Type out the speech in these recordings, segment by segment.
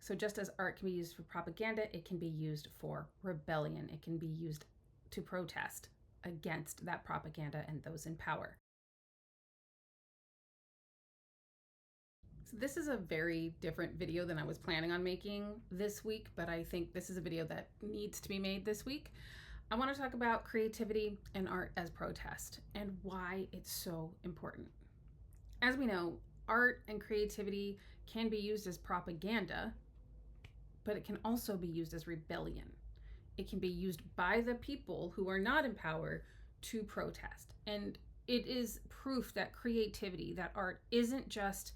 So just as art can be used for propaganda, it can be used for rebellion. It can be used to protest against that propaganda and those in power. So this is a very different video than I was planning on making this week, but I think this is a video that needs to be made this week. I want to talk about creativity and art as protest and why it's so important. As we know, art and creativity can be used as propaganda, but it can also be used as rebellion. It can be used by the people who are not in power to protest. And it is proof that creativity, that art isn't just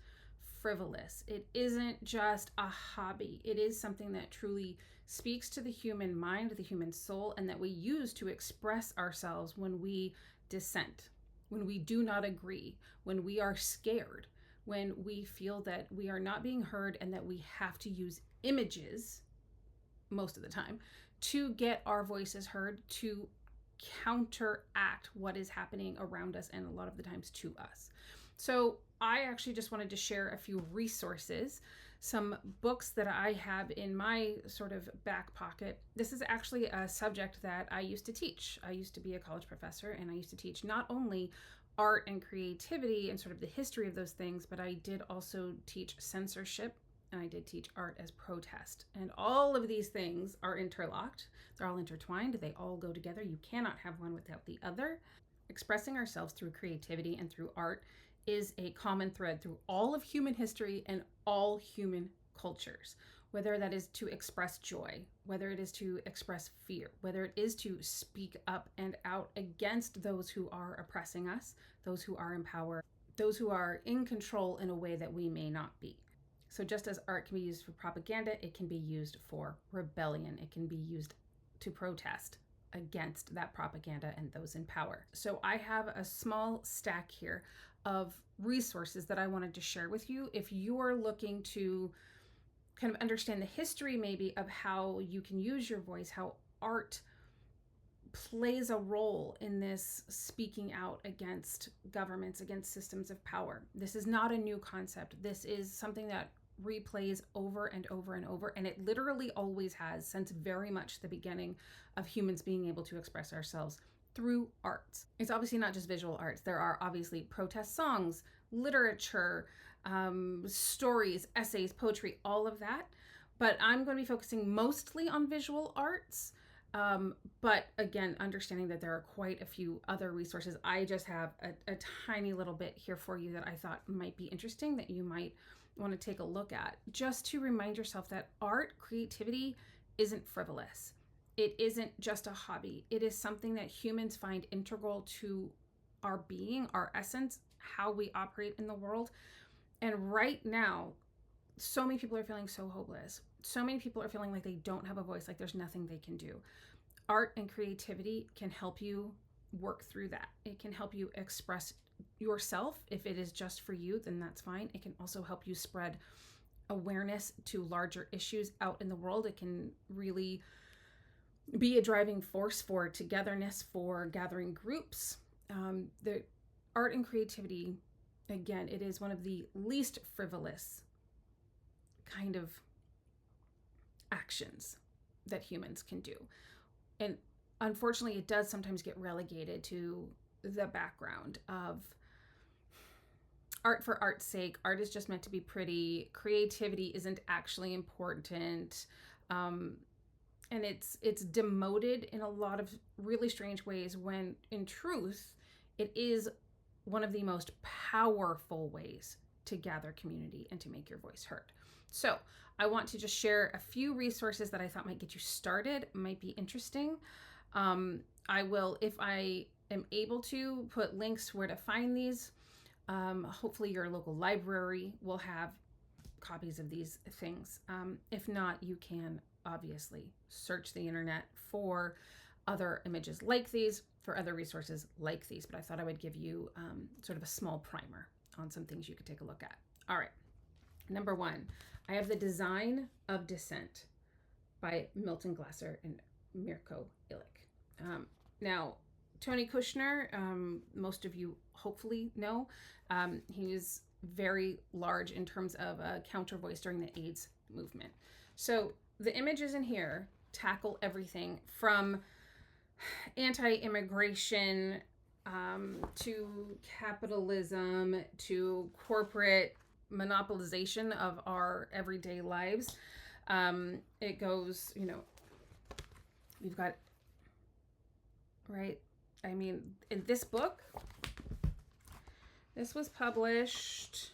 frivolous. It isn't just a hobby. It is something that truly speaks to the human mind, the human soul, and that we use to express ourselves when we dissent, when we do not agree, when we are scared, when we feel that we are not being heard and that we have to use images most of the time to get our voices heard, to counteract what is happening around us and a lot of the times to us. So I actually just wanted to share a few resources, some books that I have in my sort of back pocket. This is actually a subject that I used to teach. I used to be a college professor, and I used to teach not only art and creativity and sort of the history of those things, but I did also teach censorship, and I did teach art as protest. And all of these things are interlocked. They're all intertwined. They all go together. You cannot have one without the other. Expressing ourselves through creativity and through art is a common thread through all of human history and all human cultures, whether that is to express joy, whether it is to express fear, whether it is to speak up and out against those who are oppressing us, those who are in power, those who are in control in a way that we may not be. So just as art can be used for propaganda, it can be used for rebellion. It can be used to protest against that propaganda and those in power. So I have a small stack here of resources that I wanted to share with you. If you're looking to kind of understand the history maybe of how you can use your voice, how art plays a role in this speaking out against governments, against systems of power. This is not a new concept. This is something that replays over and over and over, and it literally always has since very much the beginning of humans being able to express ourselves through arts. It's obviously not just visual arts. There are obviously protest songs, literature, stories, essays, poetry, all of that. But I'm going to be focusing mostly on visual arts. But again, understanding that there are quite a few other resources. I just have a tiny little bit here for you that I thought might be interesting, that you might want to take a look at, just to remind yourself that art, creativity isn't frivolous. It isn't just a hobby. It is something that humans find integral to our being, our essence, how we operate in the world. And right now, so many people are feeling so hopeless. So many people are feeling like they don't have a voice, like there's nothing they can do. Art and creativity can help you work through that. It can help you express yourself. If it is just for you, then that's fine. It can also help you spread awareness to larger issues out in the world. It can really be a driving force for togetherness, for gathering groups. The art and creativity, again, it is one of the least frivolous kind of actions that humans can do. And unfortunately, it does sometimes get relegated to the background of art for art's sake. Art is just meant to be pretty. Creativity isn't actually important. And it's demoted in a lot of really strange ways, when in truth, it is one of the most powerful ways to gather community and to make your voice heard. So I want to just share a few resources that I thought might get you started, might be interesting. I will, if I am able to, put links where to find these. Hopefully your local library will have copies of these things. If not, you can obviously search the internet for other images like these, for other resources like these, but I thought I would give you sort of a small primer on some things you could take a look at. All right. Number one, I have The Design of Dissent by Milton Glasser and Mirko Ilic. Now, Tony Kushner, most of you hopefully know, he was very large in terms of a counter voice during the AIDS movement. So the images in here tackle everything from anti-immigration to capitalism to corporate monopolization of our everyday lives. It goes, we've got, right? I mean, in this book, this was published,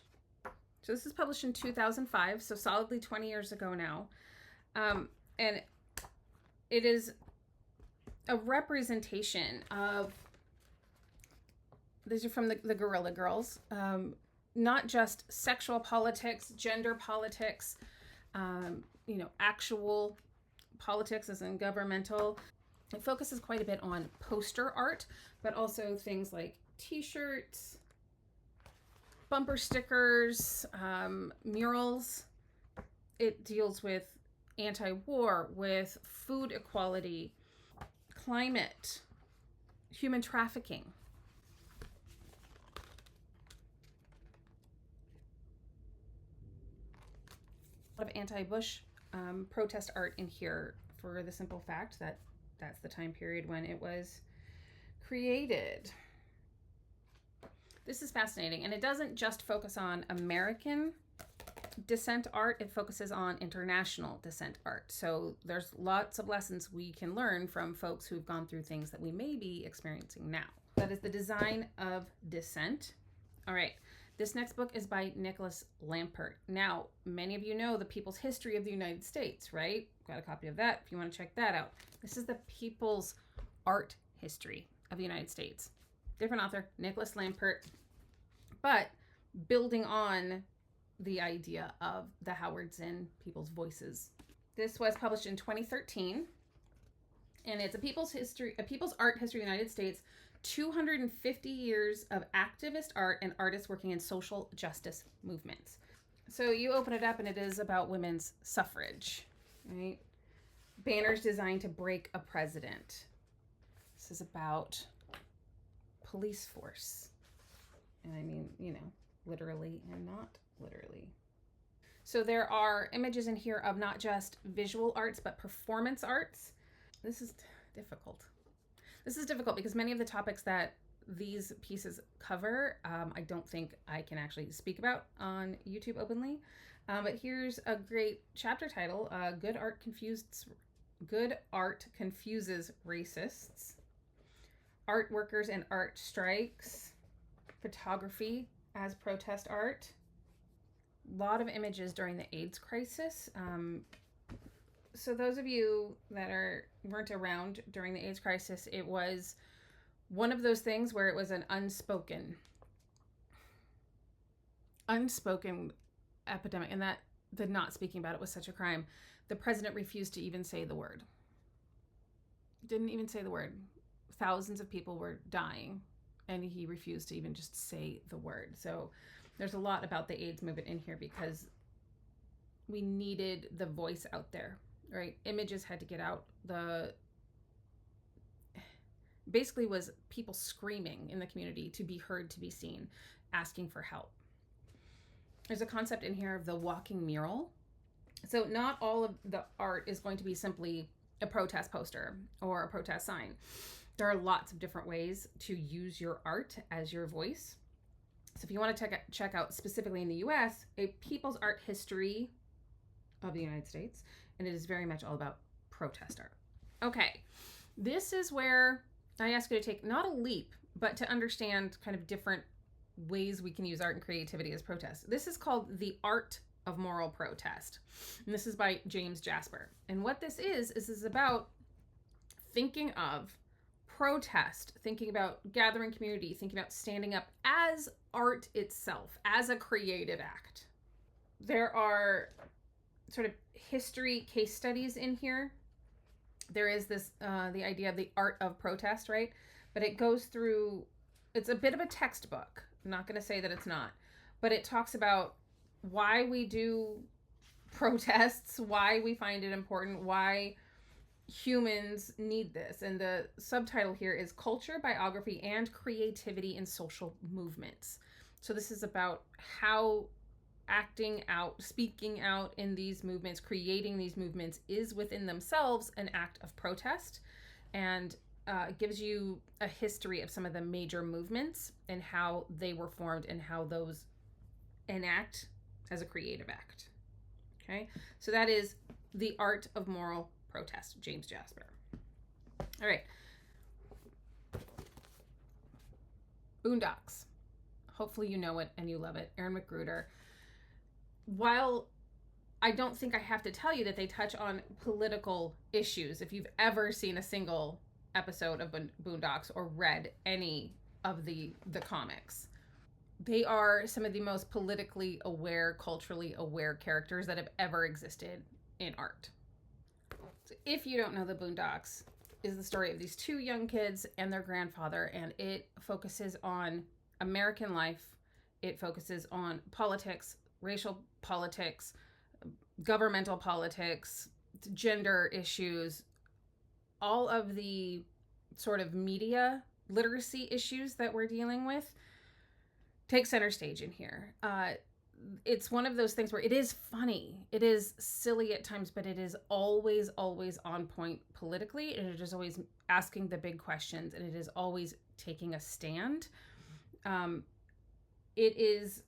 so this is published in 2005, so solidly 20 years ago now. And it is a representation of, these are from the Guerrilla Girls, not just sexual politics, gender politics, actual politics as in governmental. It focuses quite a bit on poster art, but also things like t-shirts, bumper stickers, murals. It deals with anti-war, with food equality, climate, human trafficking. A lot of anti-Bush protest art in here for the simple fact that that's the time period when it was created. This is fascinating, and it doesn't just focus on American descent art, it focuses on international descent art. So there's lots of lessons we can learn from folks who've gone through things that we may be experiencing now. That is the design of dissent. All right, this next book is by Nicholas Lampert. Now, many of you know the People's History of the United States, right? Got a copy of that if you want to check that out. This is the People's Art History of the United States. Different author, Nicholas Lampert, but building on the idea of the Howard Zinn People's Voices. This was published in 2013, and it's a People's Art History of the United States, 250 years of activist art and artists working in social justice movements. So you open it up and it is about women's suffrage, right? Banners designed to break a president. This is about police force. And I mean, literally and not literally. So there are images in here of not just visual arts, but performance arts. This is difficult. This is difficult because many of the topics that these pieces cover, I don't think I can actually speak about on YouTube openly. But here's a great chapter title, Good Art Confuses Racists, Art Workers and Art Strikes, Photography as Protest Art. A lot of images during the AIDS crisis. So those of you that weren't around during the AIDS crisis, it was one of those things where it was an unspoken epidemic, and that the not speaking about it was such a crime. The president refused to even say the word. Didn't even say the word. Thousands of people were dying, and he refused to even just say the word. So there's a lot about the AIDS movement in here because we needed the voice out there, right? Images had to get out. Basically was people screaming in the community to be heard, to be seen, asking for help. There's a concept in here of the walking mural. So not all of the art is going to be simply a protest poster or a protest sign. There are lots of different ways to use your art as your voice. So if you want to check out specifically in the US, a People's Art History of the United States, and it is very much all about protest art. Okay, this is where I ask you to take not a leap, but to understand kind of different ways we can use art and creativity as protest. This is called The Art of Moral Protest, and this is by James Jasper. And what this is about thinking of protest, thinking about gathering community, thinking about standing up as art itself, as a creative act. There are sort of history case studies in here. There is this, the idea of the art of protest, right? But it goes through, it's a bit of a textbook. I'm not going to say that it's not, but it talks about why we do protests, why we find it important, why humans need this. And the subtitle here is Culture, Biography, and Creativity in Social Movements. So this is about how acting out, speaking out in these movements, creating these movements is within themselves an act of protest, and gives you a history of some of the major movements and how they were formed and how those enact as a creative act. Okay, so that is The Art of Moral Protest, James Jasper. All right. Boondocks. Hopefully you know it and you love it. Aaron McGruder. While I don't think I have to tell you that they touch on political issues, if you've ever seen a single episode of Boondocks or read any of the comics, they are some of the most politically aware, culturally aware characters that have ever existed in art. So if you don't know, the Boondocks is the story of these two young kids and their grandfather, and it focuses on American life. It focuses on politics, racial politics, governmental politics, gender issues, all of the sort of media literacy issues that we're dealing with take center stage in here. It's one of those things where it is funny, it is silly at times, but it is always on point politically, and it is always asking the big questions, and it is always taking a stand. It is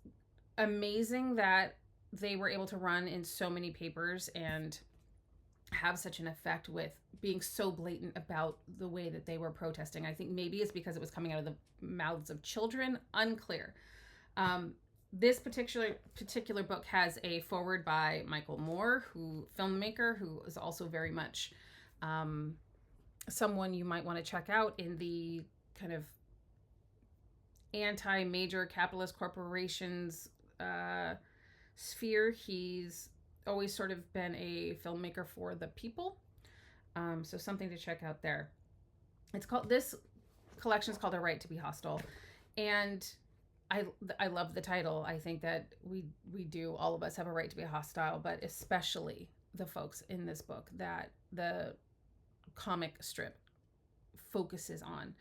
amazing that they were able to run in so many papers and have such an effect with being so blatant about the way that they were protesting. I think maybe it's because it was coming out of the mouths of children, unclear. This particular book has a foreword by Michael Moore, filmmaker, who is also very much someone you might want to check out in the kind of anti-major capitalist corporations sphere. He's always sort of been a filmmaker for the people, so something to check out there. This collection is called A Right to Be Hostile, and I love the title. I think that we do, all of us have a right to be hostile, but especially the folks in this book that the comic strip focuses on.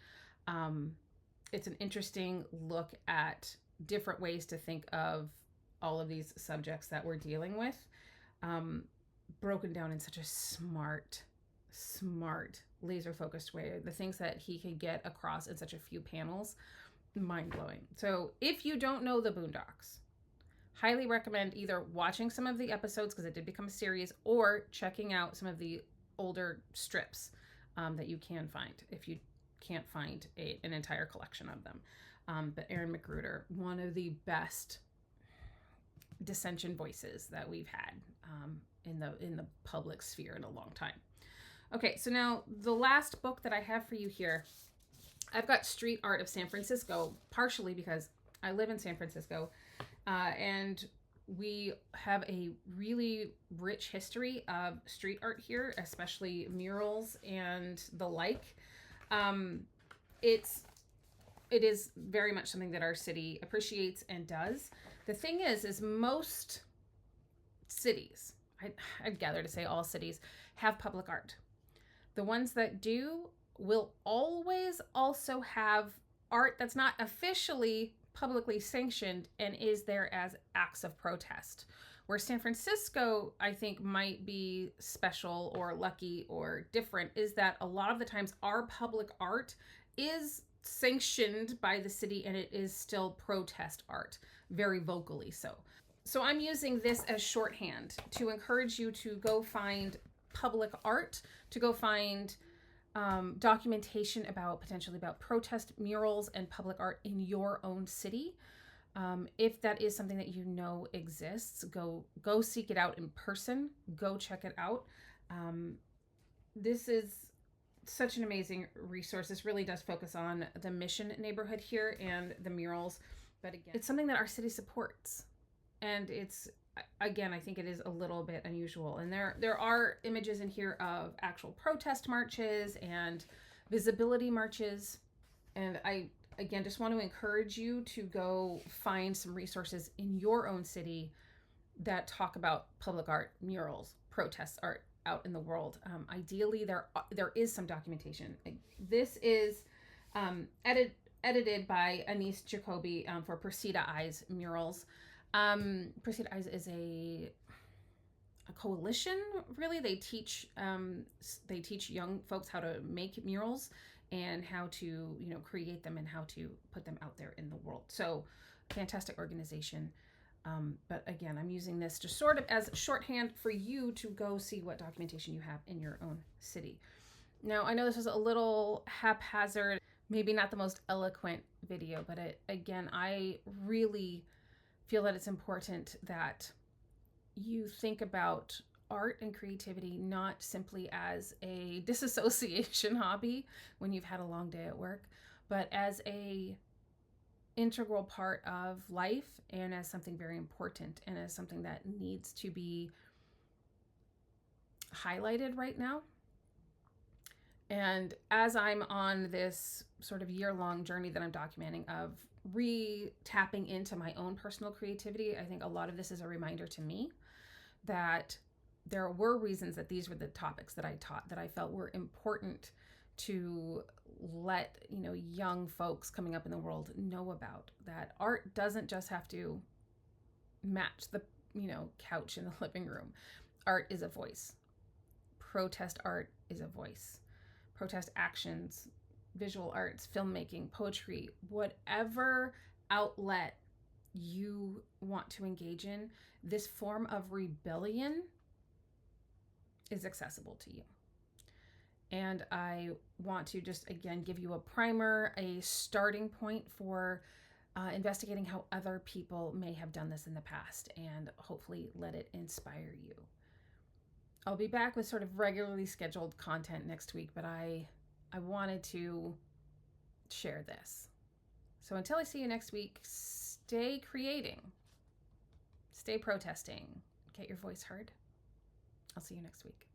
It's an interesting look at different ways to think of all of these subjects that we're dealing with, broken down in such a smart, laser focused way. The things that he can get across in such a few panels, mind-blowing. So if you don't know the Boondocks, highly recommend either watching some of the episodes, because it did become a series, or checking out some of the older strips that you can find if you can't find an entire collection of them. But Aaron McGruder, one of the best dissension voices that we've had in the public sphere in a long time. Okay, so now the last book that I have for you here, I've got Street Art of San Francisco, partially because I live in San Francisco, and we have a really rich history of street art here, especially murals and the like. It is very much something that our city appreciates and does. The thing is most cities, I'd gather to say all cities, have public art. The ones that do will always also have art that's not officially publicly sanctioned and is there as acts of protest. Where San Francisco, I think, might be special or lucky or different is that a lot of the times our public art is sanctioned by the city and it is still protest art, very vocally so. So I'm using this as shorthand to encourage you to go find public art, to go find documentation potentially about protest murals and public art in your own city. If that is something that you know exists, go seek it out in person. Go check it out. This is such an amazing resource. This really does focus on the Mission neighborhood here and the murals. But again, it's something that our city supports. And it's, again, I think it is a little bit unusual. And there are images in here of actual protest marches and visibility marches. And I, again, just want to encourage you to go find some resources in your own city that talk about public art, murals, protest art out in the world. Ideally, there is some documentation. This is edited by Anise Jacoby for Persida Eyes Murals. Proceed Eyes is a coalition. Really, they teach young folks how to make murals and how to create them and how to put them out there in the world. So, fantastic organization. But again, I'm using this just sort of as shorthand for you to go see what documentation you have in your own city. Now, I know this was a little haphazard, maybe not the most eloquent video, but again, I really feel that it's important that you think about art and creativity not simply as a disassociation hobby when you've had a long day at work, but as a integral part of life and as something very important and as something that needs to be highlighted right now. And as I'm on this sort of year-long journey that I'm documenting of tapping into my own personal creativity, I think a lot of this is a reminder to me that there were reasons that these were the topics that I taught that I felt were important to let young folks coming up in the world know about. That art doesn't just have to match the couch in the living room. Art is a voice. Protest art is a voice. Protest actions, visual arts, filmmaking, poetry, whatever outlet you want to engage in, this form of rebellion is accessible to you. And I want to just again give you a primer, a starting point for investigating how other people may have done this in the past, and hopefully let it inspire you. I'll be back with sort of regularly scheduled content next week, but I wanted to share this. So until I see you next week, stay creating, stay protesting, get your voice heard. I'll see you next week.